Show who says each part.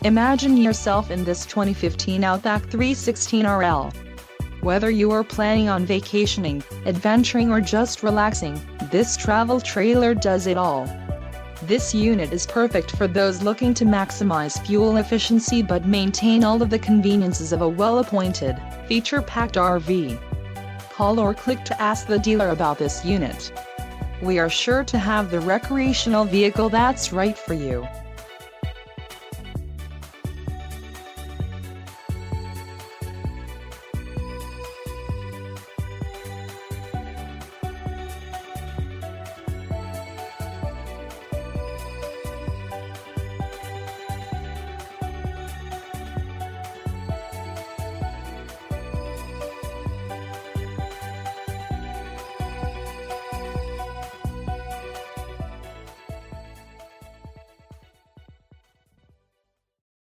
Speaker 1: Imagine yourself in this 2015 Outback 316RL. Whether you are planning on vacationing, adventuring or just relaxing, this travel trailer does it all. This unit is perfect for those looking to maximize fuel efficiency but maintain all of the conveniences of a well-appointed, feature-packed RV. Call or click to ask the dealer about this unit. We are sure to have the recreational vehicle that's right for you.